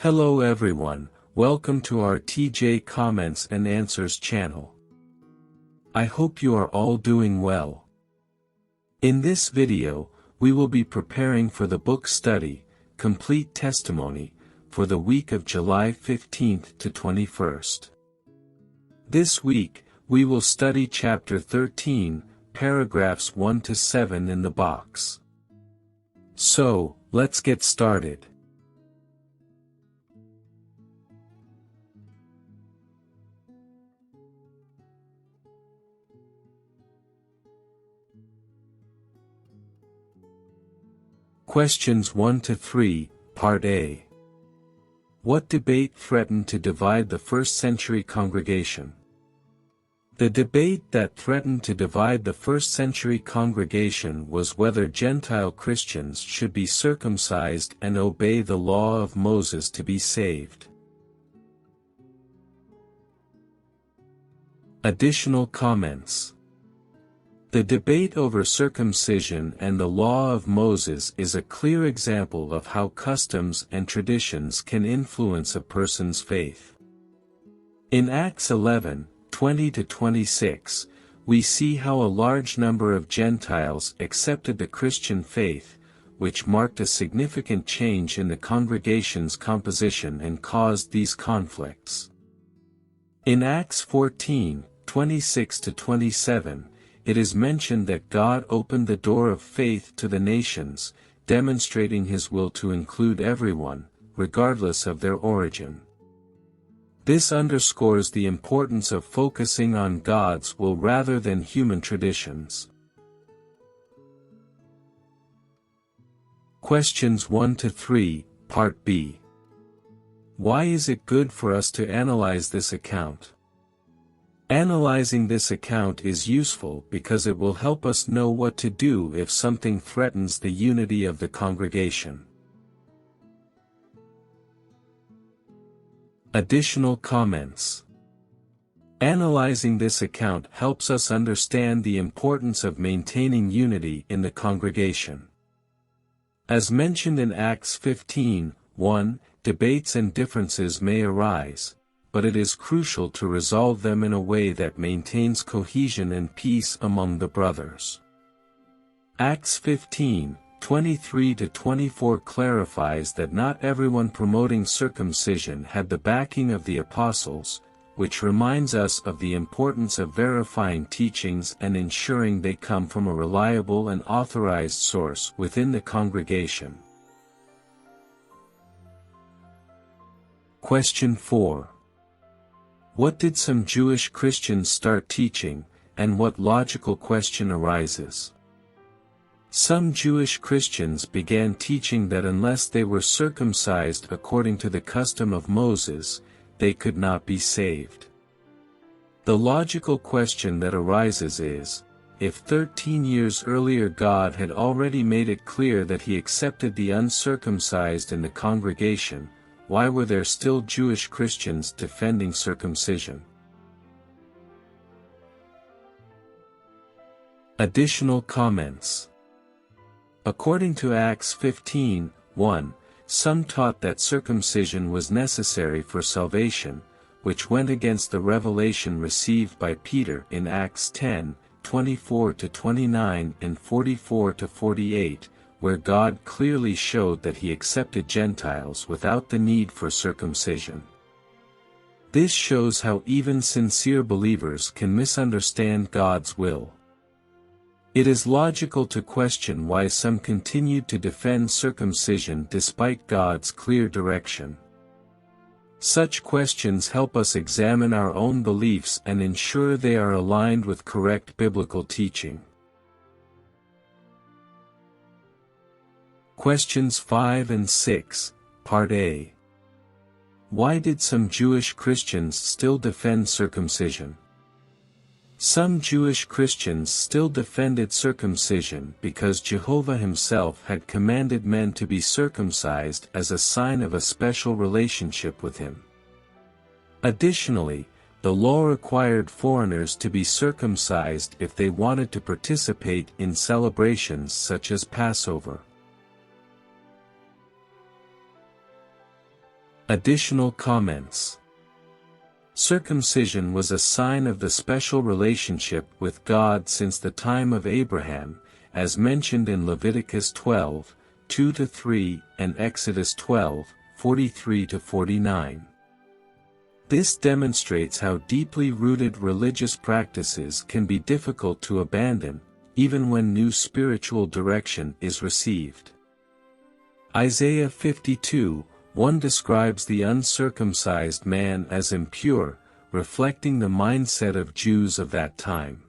Hello everyone, welcome to our TJ Comments and Answers channel. I hope you are all doing well. In this video, we will be preparing for the book study, Complete Testimony, for the week of July 15th to 21st. This week, we will study chapter 13, paragraphs 1 to 7 in the box. So, let's get started. Questions 1 to 3, Part A. What debate threatened to divide the first-century congregation? The debate that threatened to divide the first-century congregation was whether Gentile Christians should be circumcised and obey the law of Moses to be saved. Additional comments. The debate over circumcision and the law of Moses is a clear example of how customs and traditions can influence a person's faith. In Acts 11, 20-26, we see how a large number of Gentiles accepted the Christian faith, which marked a significant change in the congregation's composition and caused these conflicts. In Acts 14, 26-27, it is mentioned that God opened the door of faith to the nations, demonstrating His will to include everyone, regardless of their origin. This underscores the importance of focusing on God's will rather than human traditions. Questions 1 to 3, Part B. Why is it good for us to analyze this account? Analyzing this account is useful because it will help us know what to do if something threatens the unity of the congregation. Additional comments. Analyzing this account helps us understand the importance of maintaining unity in the congregation. As mentioned in Acts 15:1, debates and differences may arise, but it is crucial to resolve them in a way that maintains cohesion and peace among the brothers. Acts 15:23-24 clarifies that not everyone promoting circumcision had the backing of the apostles, which reminds us of the importance of verifying teachings and ensuring they come from a reliable and authorized source within the congregation. Question 4. What did some Jewish Christians start teaching, and what logical question arises? Some Jewish Christians began teaching that unless they were circumcised according to the custom of Moses, they could not be saved. The logical question that arises is, if 13 years earlier God had already made it clear that He accepted the uncircumcised in the congregation, why were there still Jewish Christians defending circumcision? Additional comments. According to Acts 15:1, some taught that circumcision was necessary for salvation, which went against the revelation received by Peter in Acts 10:24-29 and 44-48, where God clearly showed that He accepted Gentiles without the need for circumcision. This shows how even sincere believers can misunderstand God's will. It is logical to question why some continued to defend circumcision despite God's clear direction. Such questions help us examine our own beliefs and ensure they are aligned with correct biblical teaching. Questions 5 and 6, Part A. Why did some Jewish Christians still defend circumcision? Some Jewish Christians still defended circumcision because Jehovah Himself had commanded men to be circumcised as a sign of a special relationship with Him. Additionally, the law required foreigners to be circumcised if they wanted to participate in celebrations such as Passover. Additional comments. Circumcision was a sign of the special relationship with God since the time of Abraham, as mentioned in Leviticus 12, 2-3 and Exodus 12, 43-49. This demonstrates how deeply rooted religious practices can be difficult to abandon, even when new spiritual direction is received. Isaiah 52:1 describes the uncircumcised man as impure, reflecting the mindset of Jews of that time.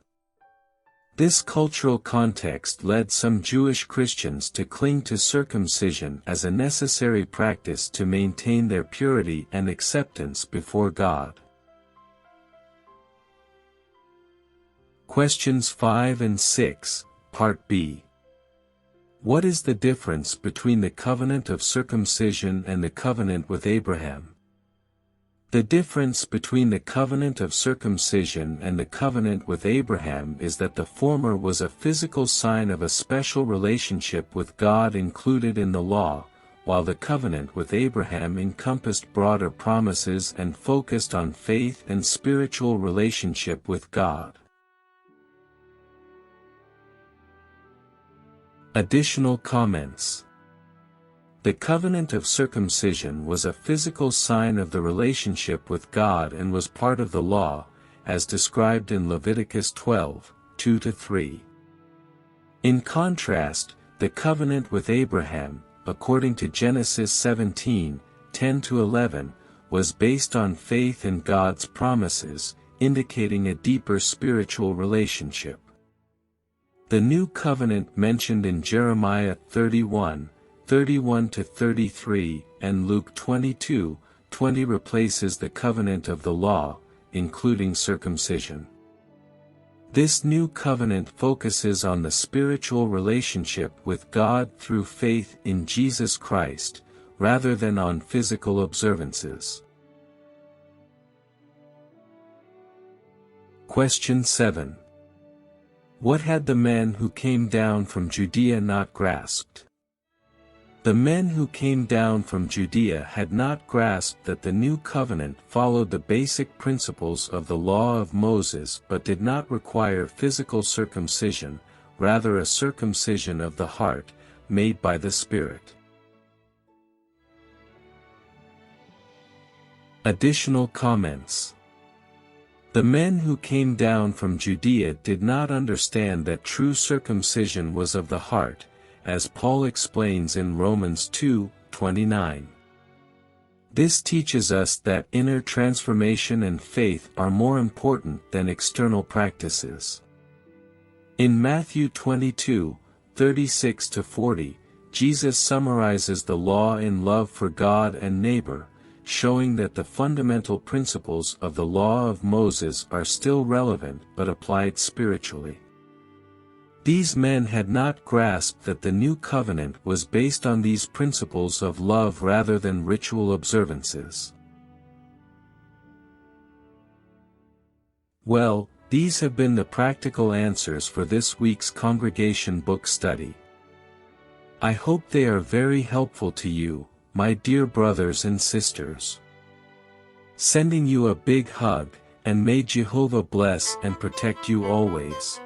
This cultural context led some Jewish Christians to cling to circumcision as a necessary practice to maintain their purity and acceptance before God. Questions 5 and 6, Part B. What is the difference between the covenant of circumcision and the covenant with Abraham? The difference between the covenant of circumcision and the covenant with Abraham is that the former was a physical sign of a special relationship with God included in the law, while the covenant with Abraham encompassed broader promises and focused on faith and spiritual relationship with God. Additional comments. The covenant of circumcision was a physical sign of the relationship with God and was part of the law, as described in Leviticus 12, 2-3. In contrast, the covenant with Abraham, according to Genesis 17, 10-11, was based on faith in God's promises, indicating a deeper spiritual relationship. The new covenant mentioned in Jeremiah 31, 31-33, and Luke 22:20 replaces the covenant of the law, including circumcision. This new covenant focuses on the spiritual relationship with God through faith in Jesus Christ, rather than on physical observances. Question 7. What had the men who came down from Judea not grasped? The men who came down from Judea had not grasped that the new covenant followed the basic principles of the law of Moses but did not require physical circumcision, rather a circumcision of the heart, made by the Spirit. Additional comments. The men who came down from Judea did not understand that true circumcision was of the heart, as Paul explains in Romans 2:29. This teaches us that inner transformation and faith are more important than external practices. In Matthew 22:36-40, Jesus summarizes the law in love for God and neighbor, showing that the fundamental principles of the law of Moses are still relevant but applied spiritually. These men had not grasped that the new covenant was based on these principles of love rather than ritual observances. Well, these have been the practical answers for this week's congregation book study. I hope they are very helpful to you, my dear brothers and sisters. Sending you a big hug, and may Jehovah bless and protect you always.